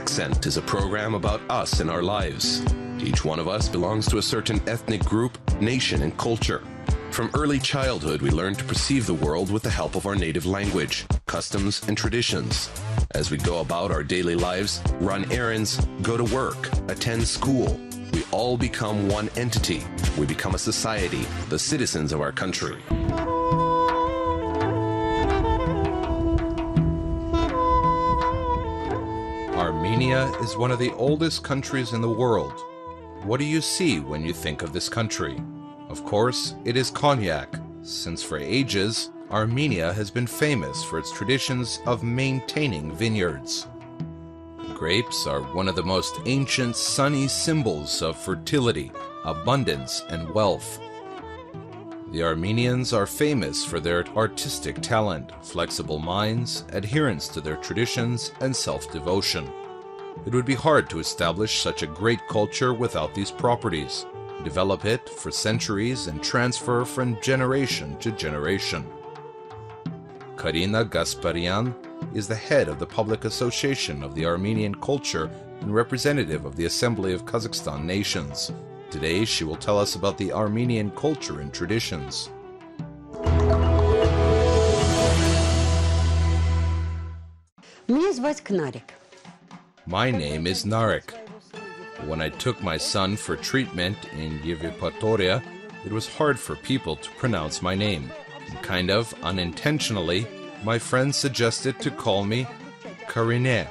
Accent is a program about us and our lives. Each one of us belongs to a certain ethnic group, nation, and culture. From early childhood, we learn to perceive the world with the help of our native language, customs, and traditions. As we go about our daily lives, run errands, go to work, attend school, we all become one entity. We become a society, the citizens of our country. Armenia is one of the oldest countries in the world. What do you see when you think of this country? Of course, it is cognac, since for ages, Armenia has been famous for its traditions of maintaining vineyards. Grapes are one of the most ancient sunny symbols of fertility, abundance, and wealth. The Armenians are famous for their artistic talent, flexible minds, adherence to their traditions, and self-devotion. It would be hard to establish such a great culture without these properties, develop it for centuries, and transfer from generation to generation. Karina Gasparian is the head of the Public Association of the Armenian Culture and representative of the Assembly of Kazakhstan Nations. Today, she will tell us about the Armenian culture and traditions. My name is Narek. When I took my son for treatment in Yevpatoria, it was hard for people to pronounce my name. And kind of unintentionally, my friend suggested to call me Karine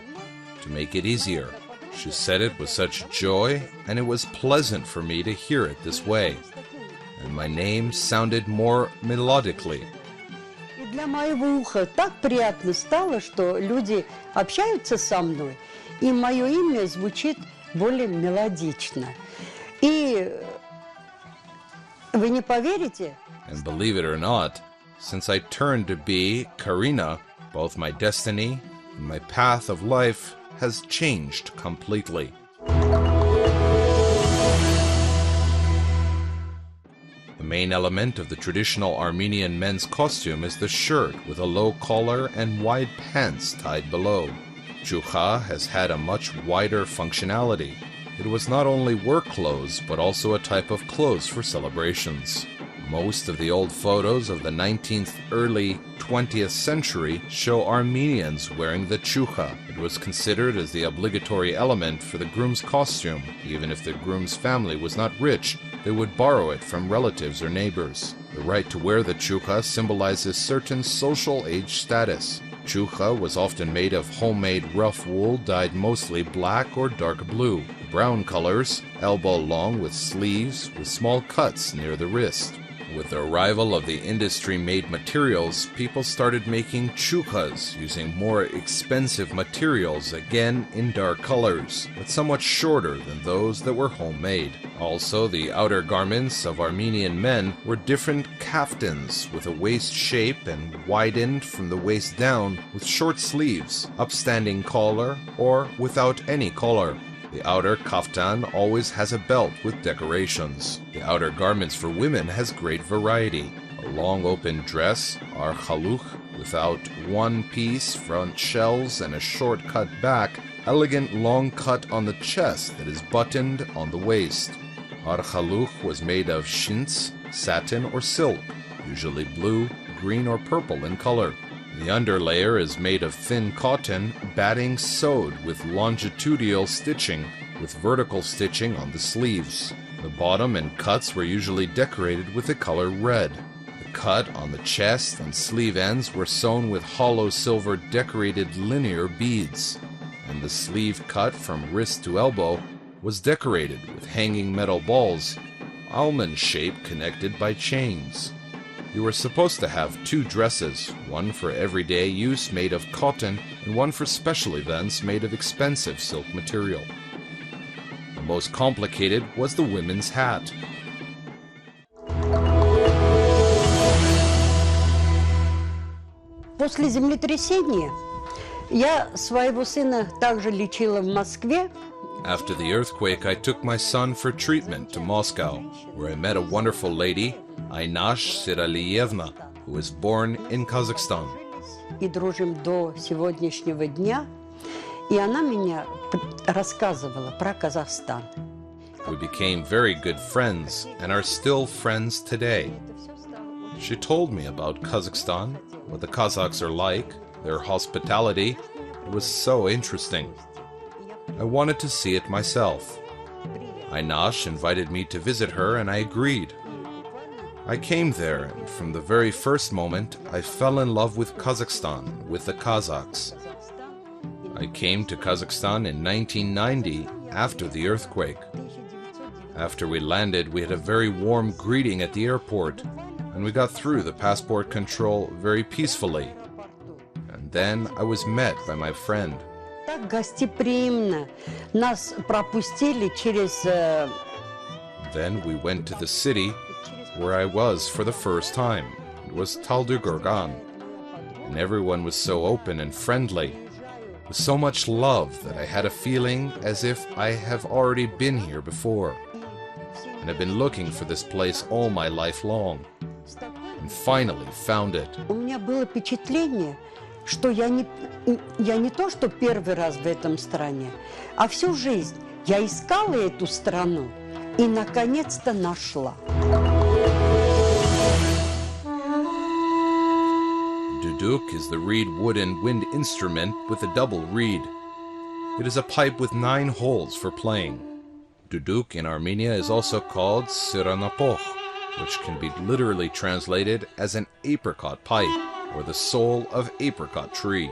to make it easier. She said it with such joy, and it was pleasant for me to hear it this way. And my name sounded more melodically. Для моего уха так приятно стало, что люди общаются со мной, и мое имя звучит более мелодично. И вы не поверите? And believe it or not, since I turned to be Karina, both my destiny and my path of life has changed completely. The main element of the traditional Armenian men's costume is the shirt with a low collar and wide pants tied below. Chukha has had a much wider functionality. It was not only work clothes, but also a type of clothes for celebrations. Most of the old photos of the 19th, early 20th century show Armenians wearing the chukha. It was considered as the obligatory element for the groom's costume. Even if the groom's family was not rich, they would borrow it from relatives or neighbors. The right to wear the chukha symbolizes certain social age status. Chukha was often made of homemade rough wool dyed mostly black or dark blue. Brown colors, elbow long with sleeves with small cuts near the wrist. With the arrival of the industry-made materials, people started making chukhas using more expensive materials, again in dark colors, but somewhat shorter than those that were homemade. Also, the outer garments of Armenian men were different kaftans with a waist shape and widened from the waist down with short sleeves, upstanding collar, or without any collar. The outer kaftan always has a belt with decorations. The outer garments for women has great variety. A long open dress, arkhalukh, without one piece, front shells, and a short cut back, elegant long cut on the chest that is buttoned on the waist. Arkhalukh was made of chintz, satin, or silk, usually blue, green, or purple in color. The underlayer is made of thin cotton, batting sewed with longitudinal stitching, with vertical stitching on the sleeves. The bottom and cuts were usually decorated with the color red. The cut on the chest and sleeve ends were sewn with hollow silver decorated linear beads, and the sleeve cut from wrist to elbow was decorated with hanging metal balls, almond shape connected by chains. You were supposed to have two dresses, one for everyday use made of cotton and one for special events made of expensive silk material. The most complicated was the women's hat. После землетрясения я своего сына также лечила в Москве. After the earthquake, I took my son for treatment to Moscow, where I met a wonderful lady, Aynash Siraliyevna, who was born in Kazakhstan. И дружим до сегодняшнего дня. И она меня рассказывала про Казахстан. We became very good friends and are still friends today. She told me about Kazakhstan, what the Kazakhs are like, their hospitality. It was so interesting. I wanted to see it myself. Aynash invited me to visit her and I agreed. I came there and from the very first moment I fell in love with Kazakhstan, with the Kazakhs. I came to Kazakhstan in 1990 after the earthquake. After we landed, we had a very warm greeting at the airport, and we got through the passport control very peacefully. And then I was met by my friend. Так гостеприимно нас пропустили через... Then we went to the city where I was for the first time. It was Taldyqurghan, and everyone was so open and friendly, with so much love that I had a feeling as if I have already been here before. And I've been looking for this place all my life long, and finally found it. У меня было впечатление, что я не то, что первый раз в этом стране, а всю жизнь я искала эту страну и наконец-то нашла. Duduk is the reed wooden wind instrument with a double reed. It is a pipe with 9 holes for playing. Duduk in Armenia is also called siranapoh, which can be literally translated as an apricot pipe, or the soul of apricot tree.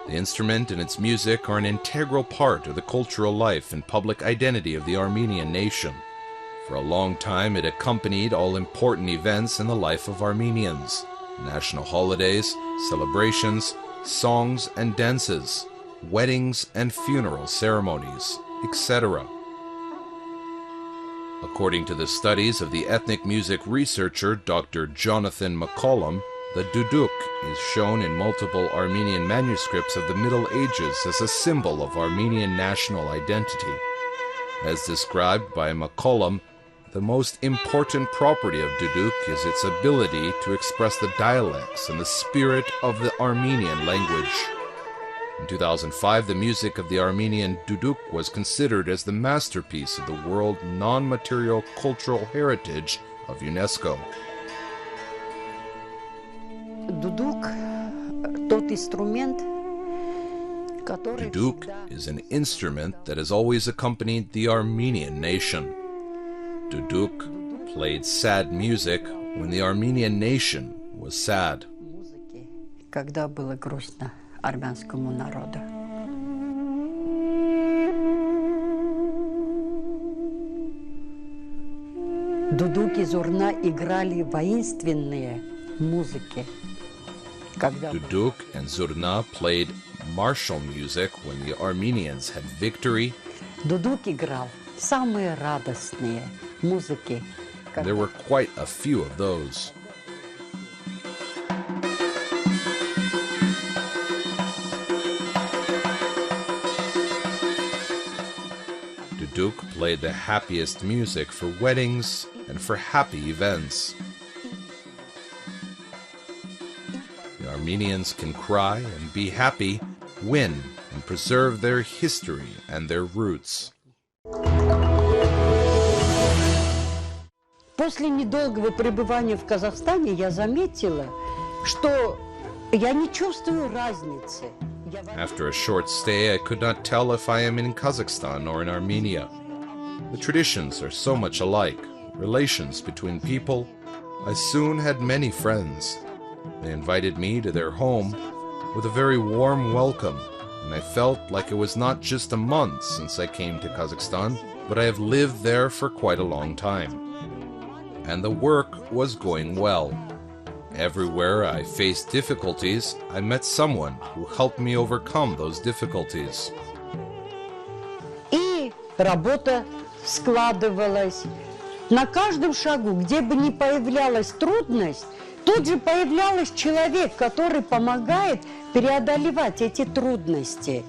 The instrument and its music are an integral part of the cultural life and public identity of the Armenian nation. For a long time it accompanied all important events in the life of Armenians, national holidays, celebrations, songs and dances, weddings and funeral ceremonies, etc. According to the studies of the ethnic music researcher Dr. Jonathan McCollum, the duduk is shown in multiple Armenian manuscripts of the Middle Ages as a symbol of Armenian national identity. As described by McCollum, the most important property of duduk is its ability to express the dialects and the spirit of the Armenian language. In 2005, the music of the Armenian duduk was considered as the masterpiece of the World Non-Material Cultural Heritage of UNESCO. Дудук тот инструмент, который... Duduk is an instrument that has always accompanied the Armenian nation. Duduk played sad music when the Armenian nation was sad. Когда было грустно армянскому народу. Дудук и зурна играли воинственные музыки. Duduk and Zurna played martial music when the Armenians had victory. Дудук играл самые радостные музыки. There were quite a few of those. Duduk played the happiest music for weddings and for happy events. The Armenians can cry and be happy, win and preserve their history and their roots. После недолгого пребывания в Казахстане я заметила, что я не чувствую разницы. After a short stay, I could not tell if I am in Kazakhstan or in Armenia. The traditions are so much alike, relations between people. I soon had many friends. They invited me to their home with a very warm welcome, and I felt like it was not just a month since I came to Kazakhstan, but I have lived there for quite a long time. And the work was going well. Everywhere I faced difficulties, I met someone who helped me overcome those difficulties. И работа складывалась. На каждом шагу, где бы ни появлялась трудность, тут же появлялся человек, который помогает преодолевать эти трудности.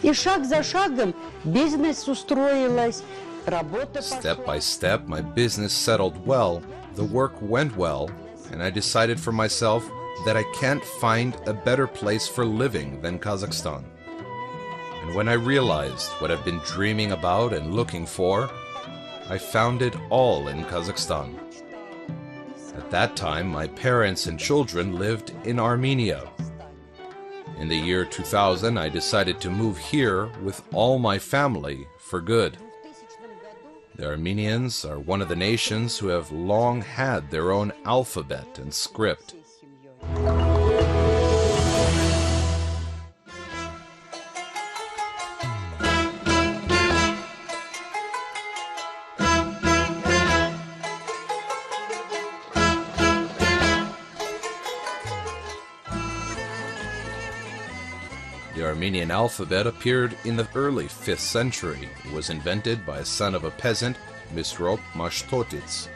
И шаг за шагом бизнес устроилась, работа пошла. Step by step, my business settled well, the work went well, and I decided for myself that I can't find a better place for living than Kazakhstan. And when I realized what I've been dreaming about and looking for, I found it all in Kazakhstan. At that time, my parents and children lived in Armenia. In the year 2000, I decided to move here with all my family for good. The Armenians are one of the nations who have long had their own alphabet and script. The Armenian alphabet appeared in the early 5th century. It was invented by a son of a peasant, Misrop Mashtotits.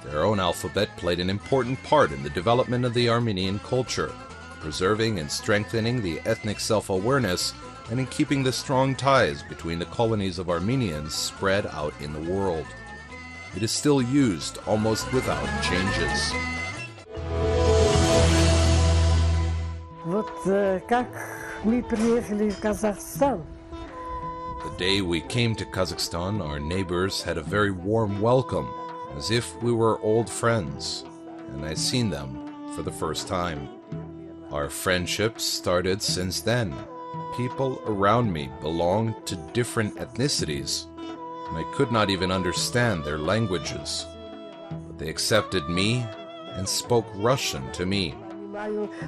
Their own alphabet played an important part in the development of the Armenian culture, preserving and strengthening the ethnic self-awareness and in keeping the strong ties between the colonies of Armenians spread out in the world. It is still used almost without changes. Мы приехали в Казахстан. The day we came to Kazakhstan, our neighbors had a very warm welcome, as if we were old friends, and I'd seen them for the first time. Our friendship started since then. People around me belonged to different ethnicities, and I could not even understand their languages. But they accepted me and spoke Russian to me.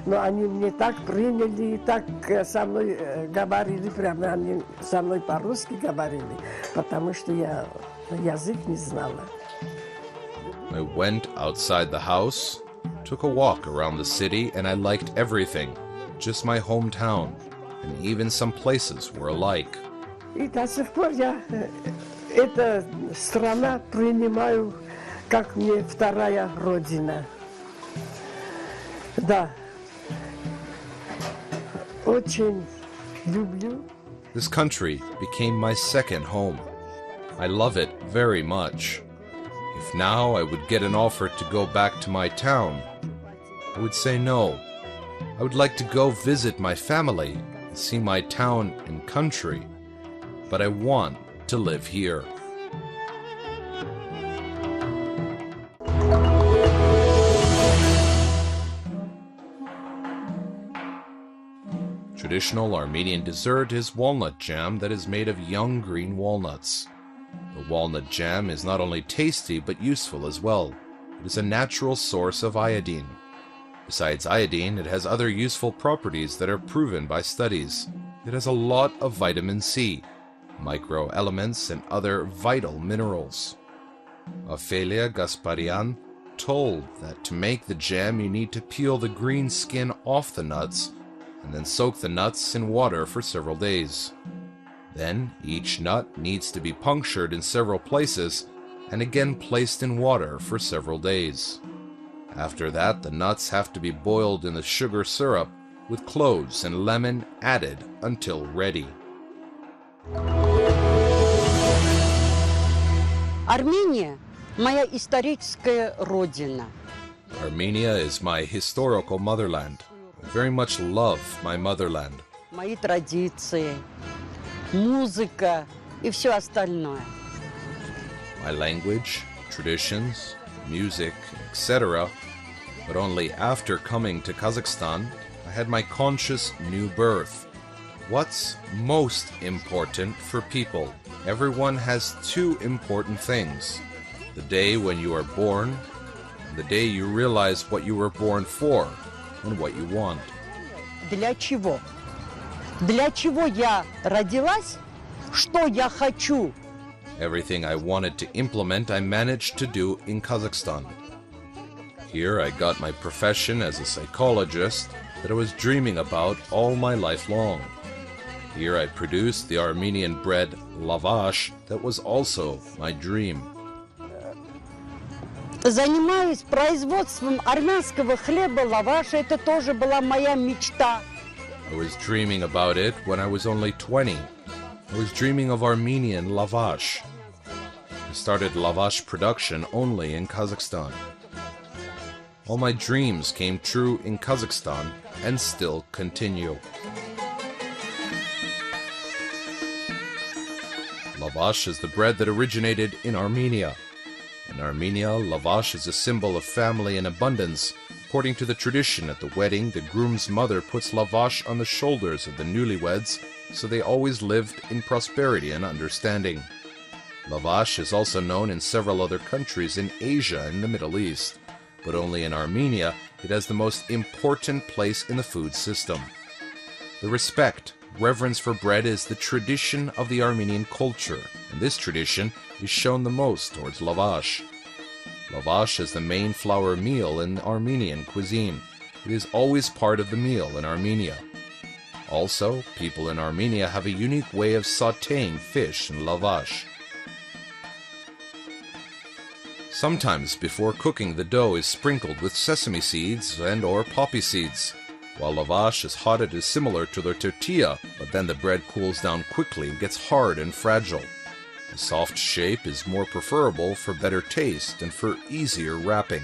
Но они мне так приняли, и так со мной говорили, прямо они со мной по-русски говорили, потому что я язык не знала. I went outside the house, took a walk around the city, and I liked everything, just my hometown, and even some places were alike. И до сих пор я эта страна принимаю, как мне вторая родина. Да, очень люблю. This country became my second home. I love it very much. If now I would get an offer to go back to my town, I would say no. I would like to go visit my family and see my town and country, but I want to live here. Traditional Armenian dessert is walnut jam that is made of young green walnuts. The walnut jam is not only tasty but useful as well. It is a natural source of iodine. Besides iodine, it has other useful properties that are proven by studies. It has a lot of vitamin C, microelements, and other vital minerals. Ophelia Gasparian told that to make the jam you need to peel the green skin off the nuts and then soak the nuts in water for several days. Then each nut needs to be punctured in several places and again placed in water for several days. After that, the nuts have to be boiled in the sugar syrup with cloves and lemon added until ready. Армения – моя историческая родина. Armenia is my historical motherland. I very much love my motherland. Мои традиции, музыка и все остальное. My language, traditions, music, etc. But only after coming to Kazakhstan, I had my conscious new birth. What's most important for people? Everyone has two important things. The day when you are born, and the day you realize what you were born for and what you want. Для чего? Для чего я родилась? Что я хочу? Everything I wanted to implement, I managed to do in Kazakhstan. Here I got my profession as a psychologist that I was dreaming about all my life long. Here I produced the Armenian bread lavash that was also my dream. Занимаюсь производством армянского хлеба, лаваша. Это тоже была моя мечта. I was dreaming about it when I was only 20. I was dreaming of Armenian lavash. I started lavash production only in Kazakhstan. All my dreams came true in Kazakhstan and still continue. Lavash is the bread that originated in Armenia. In Armenia, lavash is a symbol of family and abundance. According to the tradition, at the wedding, the groom's mother puts lavash on the shoulders of the newlyweds, so they always lived in prosperity and understanding. Lavash is also known in several other countries in Asia and the Middle East, but only in Armenia it has the most important place in the food system. The respect, reverence for bread is the tradition of the Armenian culture, and this tradition is shown the most towards lavash. Lavash is the main flour meal in Armenian cuisine. It is always part of the meal in Armenia. Also, people in Armenia have a unique way of sautéing fish in lavash. Sometimes before cooking, the dough is sprinkled with sesame seeds and or poppy seeds. While lavash is hot, it is similar to the tortilla, but then the bread cools down quickly and gets hard and fragile. The soft shape is more preferable for better taste and for easier wrapping.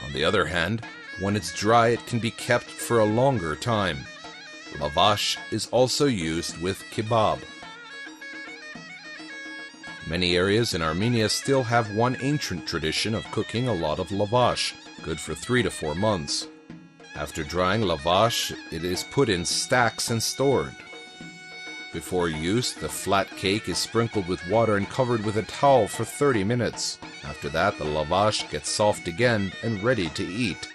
On the other hand, when it's dry, it can be kept for a longer time. Lavash is also used with kebab. Many areas in Armenia still have one ancient tradition of cooking a lot of lavash, good for 3 to 4 months. After drying lavash, it is put in stacks and stored. Before use, the flat cake is sprinkled with water and covered with a towel for 30 minutes. After that, the lavash gets soft again and ready to eat.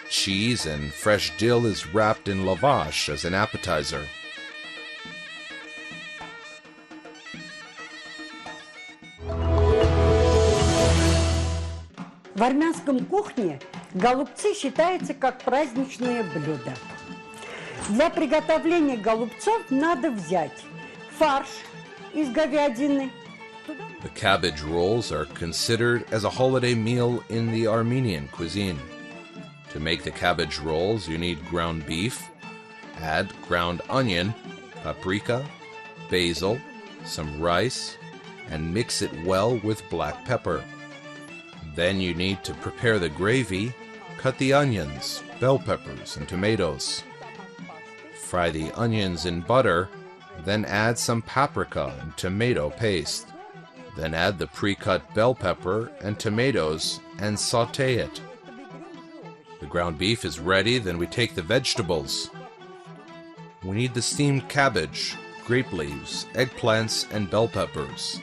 Cheese and fresh dill is wrapped in lavash as an appetizer. В армянском кухне голубцы считаются как праздничное блюдо. Для приготовления голубцов надо взять фарш из говядины. The cabbage rolls are considered as a holiday meal in the Armenian cuisine. To make the cabbage rolls, you need ground beef, add ground onion, paprika, basil, some rice, and mix it well with black pepper. Then you need to prepare the gravy, cut the onions, bell peppers, and tomatoes. Fry the onions in butter, then add some paprika and tomato paste. Then add the pre-cut bell pepper and tomatoes and sauté it. The ground beef is ready, then we take the vegetables. We need the steamed cabbage, grape leaves, eggplants, and bell peppers.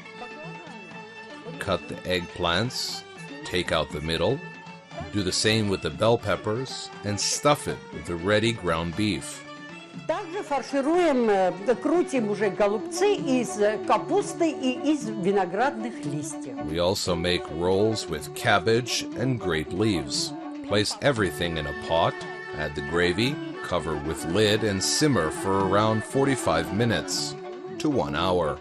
Cut the eggplants, take out the middle, do the same with the bell peppers, and stuff it with the ready ground beef. Также фаршируем, крутим уже голубцы из капусты и из виноградных листьев. We also make rolls with cabbage and grape leaves. Place everything in a pot, add the gravy, cover with lid, and simmer for around 45 minutes to 1 hour.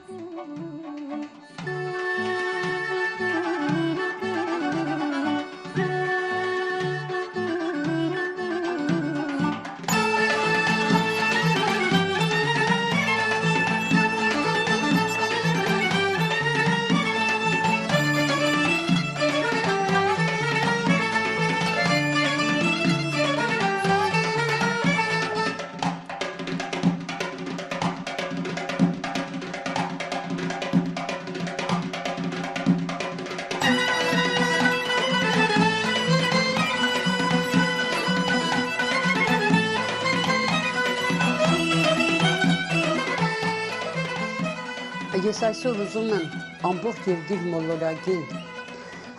Ես այսօր ուզում եմ ամբողջ երկիր մոլորակին,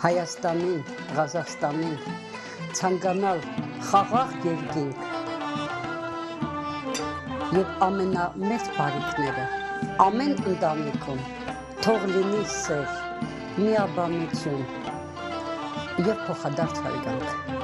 Հայաստանին, Ղազախստանին ցանկանալ խաղաղ երկինք եւ ամենամեծ բարիքները ամեն ընտանիքում թող լինի սեր, միաբանություն եւ փոխադարձ հարգանք։